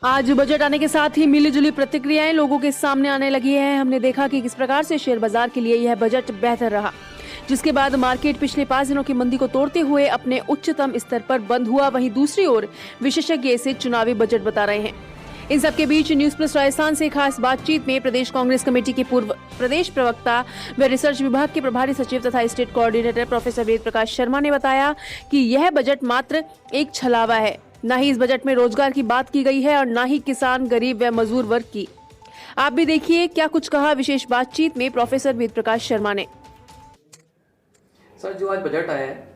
आज बजट आने के साथ ही मिलीजुली प्रतिक्रियाएं लोगों के सामने आने लगी है। हमने देखा कि किस प्रकार से शेयर बाजार के लिए यह बजट बेहतर रहा, जिसके बाद मार्केट पिछले 5 दिनों की मंदी को तोड़ते हुए अपने उच्चतम स्तर पर बंद हुआ। वहीं दूसरी ओर विशेषज्ञ इसे चुनावी बजट बता रहे हैं। इन सबके बीच न्यूज प्लस राजस्थान से खास बातचीत में प्रदेश कांग्रेस कमेटी के पूर्व प्रदेश प्रवक्ता व रिसर्च विभाग के प्रभारी सचिव तथा state coordinator professor Ved Prakash Sharma ने बताया कि यह बजट मात्र एक छलावा है। न ही इस बजट में रोजगार की बात की गई है और न ही किसान, गरीब व मजदूर वर्ग की। आप भी देखिए क्या कुछ कहा विशेष बातचीत में प्रोफेसर वेद प्रकाश शर्मा ने। सर, जो आज बजट आया है,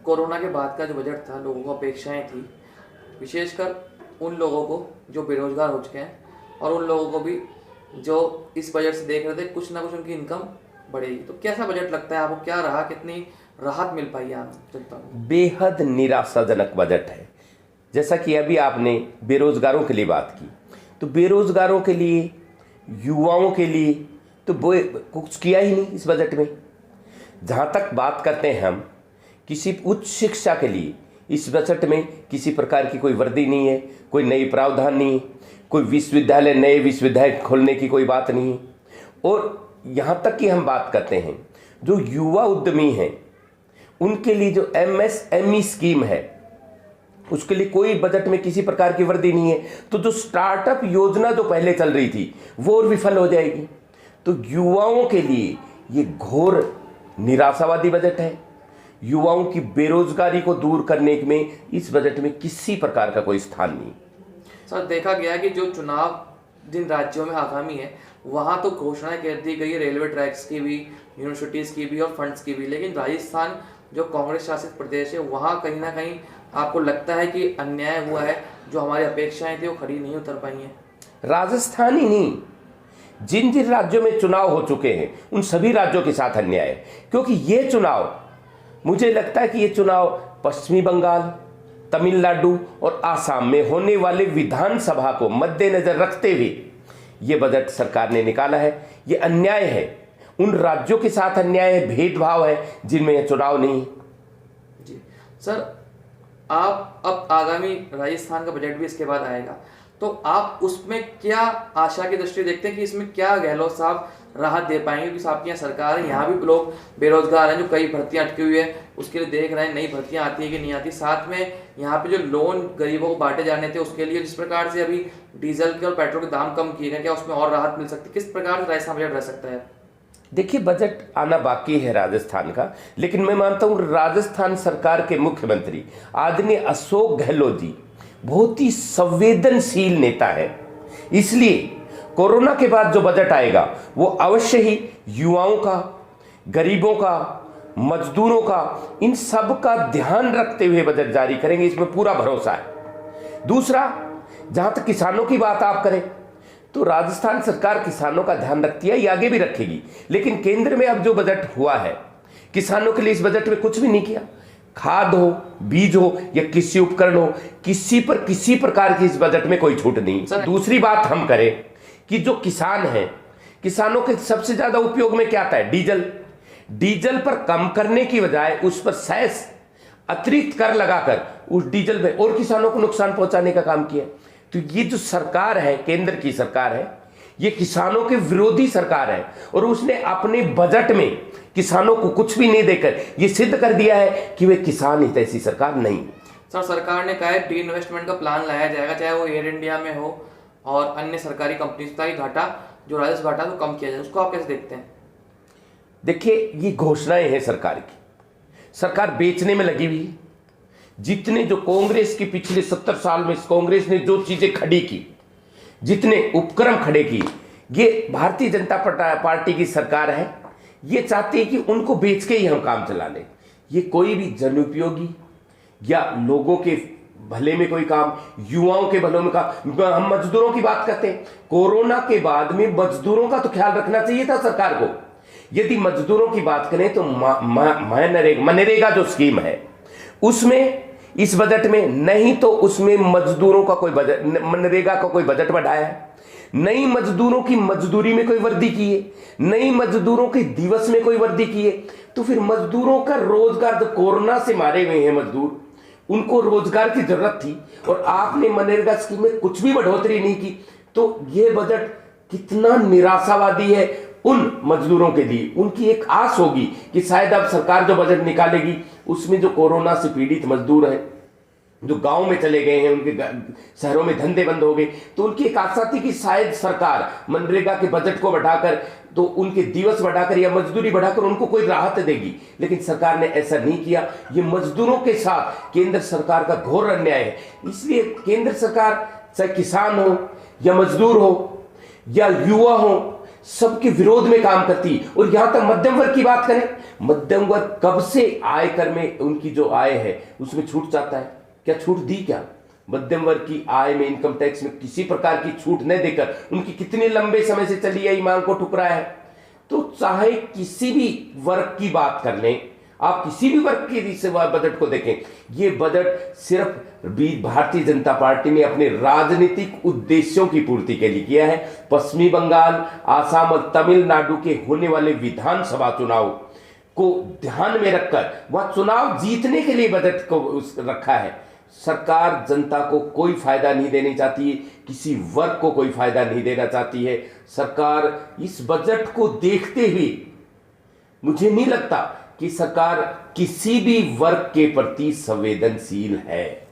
कोरोना के बाद का जो बजट था, लोगों को अपेक्षाएं थी, विशेषकर उन लोगों को जो बेरोजगार हो चुके हैं और उन लोगों को भी जो इस बजट से देख रहे थे कुछ ना कुछ उनकी इनकम बढ़ेगी। तो कैसा बजट लगता है आपको, क्या रहा, कितनी राहत मिल पाई आम जनता को? बेहद निराशाजनक बजट है। जैसा कि अभी आपने बेरोजगारों के लिए बात की, तो बेरोजगारों के लिए, युवाओं के लिए तो कुछ किया ही नहीं इस बजट में। जहाँ तक बात करते हैं हम किसी उच्च शिक्षा के लिए, इस बजट में किसी प्रकार की कोई वर्दी नहीं है, कोई नई प्रावधान नहीं है, कोई विश्वविद्यालय, नए विश्वविद्यालय खोलने की कोई बात नहीं है। और यहाँ तक कि हम बात करते हैं जो युवा उद्यमी हैं उनके लिए जो MSME स्कीम है उसके लिए कोई बजट में किसी प्रकार की वर्दी नहीं है। तो जो स्टार्टअप योजना जो पहले चल रही थी वो और विफल हो जाएगी। तो युवाओं के लिए ये घोर निराशावादी बजट है। युवाओं की बेरोजगारी को दूर करने में इस बजट में किसी प्रकार का कोई स्थान नहीं। सर, देखा गया कि जो चुनाव जिन राज्यों में आगामी है वहां तो घोषणाएं कर दी गई, रेलवे ट्रैक्स की भी, यूनिवर्सिटीज की भी और फंड्स की भी, लेकिन राजस्थान जो कांग्रेस शासित प्रदेश है वहां कहीं ना कहीं आपको लगता है कि अन्याय हुआ है, जो हमारी अपेक्षाएं थी वो खड़ी नहीं उतर पाई हैं। राजस्थान ही नहीं, जिन जिन राज्यों में चुनाव हो चुके हैं उन सभी राज्यों के साथ अन्याय है। क्योंकि ये चुनाव, मुझे लगता है कि ये चुनाव पश्चिमी बंगाल, तमिलनाडु और आसाम में होने वाले विधानसभा को मद्देनजर रखते हुए ये बजट सरकार ने निकाला है। ये अन्याय है, उन राज्यों के साथ अन्याय है, भेदभाव है जिनमें यह चुनाव नहीं है। जी सर, आप अब आगामी राजस्थान का बजट भी इसके बाद आएगा, तो आप उसमें क्या आशा की दृष्टि देखते हैं कि इसमें क्या गहलोत साहब राहत दे पाएंगे? क्योंकि आपकी यहाँ सरकार है, यहाँ भी लोग बेरोजगार हैं, जो कई भर्तियां अटकी हुई है उसके लिए देख रहे हैं नई भर्तियां आती है कि नहीं आती। साथ में यहाँ पे जो लोन गरीबों को बांटे जाने थे उसके लिए जिस प्रकार से अभी डीजल के और पेट्रोल के दाम कम किए गए, क्या उसमें और राहत मिल सकती है? किस प्रकार से राजस्थान बजट रह सकता है? देखिए, बजट आना बाकी है राजस्थान का, लेकिन मैं मानता हूं राजस्थान सरकार के मुख्यमंत्री आदरणीय अशोक गहलोत जी बहुत ही संवेदनशील नेता है। इसलिए कोरोना के बाद जो बजट आएगा वो अवश्य ही युवाओं का, गरीबों का, मजदूरों का, इन सब का ध्यान रखते हुए बजट जारी करेंगे, इसमें पूरा भरोसा है। दूसरा, जहां तक किसानों की बात आप करें तो राजस्थान सरकार किसानों का ध्यान रखती है, ये आगे भी रखेगी। लेकिन केंद्र में अब जो बजट हुआ है, किसानों के लिए इस बजट में कुछ भी नहीं किया। खाद हो, बीज हो या कृषि उपकरण हो, किसी पर किसी प्रकार की इस बजट में कोई छूट नहीं। दूसरी बात हम करें कि जो किसान हैं, किसानों के सबसे ज्यादा उपयोग में क्या आता है? डीजल। डीजल पर कम करने की बजाय उस पर सेस, अतिरिक्त कर लगाकर उस डीजल में और किसानों को नुकसान पहुंचाने का काम किया। तो ये जो सरकार है, केंद्र की सरकार है, ये किसानों के विरोधी सरकार है और उसने अपने बजट में किसानों को कुछ भी नहीं देकर ये सिद्ध कर दिया है कि वे किसान हितैषी सरकार नहीं। सर, सरकार ने कहा है डी इन्वेस्टमेंट का प्लान लाया जाएगा, चाहे वो एयर इंडिया में हो और अन्य सरकारी कंपनी, ताकि घाटा, जो राजस्व घाटा तो कम किया जाए। उसको आप कैसे देखते हैं? देखिए, ये घोषणाएं हैं सरकार की, सरकार बेचने में लगी हुई है। जितने जो कांग्रेस की पिछले 70 साल में कांग्रेस ने जो चीजें खड़ी की, जितने उपक्रम खड़े किए, ये भारतीय जनता पार्टी की सरकार है। ये चाहती है कि उनको बेच के ही हम काम चला लें। ये कोई भी जनउपयोगी या लोगों के भले में कोई काम, युवाओं के भले में काम, हम मजदूरों की बात करते हैं। कोरोना के बाद में मजदूरों का तो ख्याल रखना चाहिए था सरकार को। यदि मजदूरों की बात करें तो मनरेगा जो स्कीम है उसमें इस बजट में नहीं, तो उसमें मजदूरों का कोई बजट, मनरेगा का कोई बजट बढ़ाया है, नई मजदूरों की मजदूरी में कोई वृद्धि की है, नई मजदूरों के दिवस में कोई वृद्धि की है। तो फिर मजदूरों का रोजगार, जो कोरोना से मारे हुए हैं मजदूर, उनको रोजगार की जरूरत थी और आपने मनरेगा स्कीम में कुछ भी बढ़ोतरी नहीं की, तो ये बजट कितना निराशावादी है उन मजदूरों के लिए। उनकी एक आस होगी कि शायद अब सरकार जो बजट निकालेगी उसमें जो कोरोना से पीड़ित मजदूर हैं, जो गांव में चले गए हैं, उनके शहरों में धंधे बंद हो गए, तो उनकी एक आशा थी कि शायद सरकार मनरेगा के बजट को बढ़ाकर, तो उनके दिवस बढ़ाकर या मजदूरी बढ़ाकर उनको कोई राहत देगी। लेकिन सरकार ने ऐसा नहीं किया। ये मजदूरों के साथ केंद्र सरकार का घोर अन्याय है। इसलिए केंद्र सरकार चाहे किसान हो या मजदूर हो या युवा हो, सबके विरोध में काम करती। और यहां तक मध्यम वर्ग की बात करें, मध्यम वर्ग कब से आयकर में उनकी जो आय है उसमें छूट जाता है? क्या छूट दी क्या? मध्यम वर्ग की आय में इनकम टैक्स में किसी प्रकार की छूट न देकर उनकी कितने लंबे समय से चली आई मांग को ठुकराया है। तो चाहे किसी भी वर्ग की बात कर लें, आप किसी भी वर्ग के बजट को देखें, ये बजट सिर्फ भारतीय जनता पार्टी ने अपने राजनीतिक उद्देश्यों की पूर्ति के लिए किया है। पश्चिमी बंगाल, आसाम और तमिलनाडु के होने वाले विधानसभा चुनाव को ध्यान में रखकर वह चुनाव जीतने के लिए बजट को रखा है। सरकार जनता को कोई फायदा नहीं देनी चाहती है, किसी वर्ग को कोई फायदा नहीं देना चाहती है। सरकार इस बजट को देखते हुए मुझे नहीं लगता कि सरकार किसी भी वर्ग के प्रति संवेदनशील है।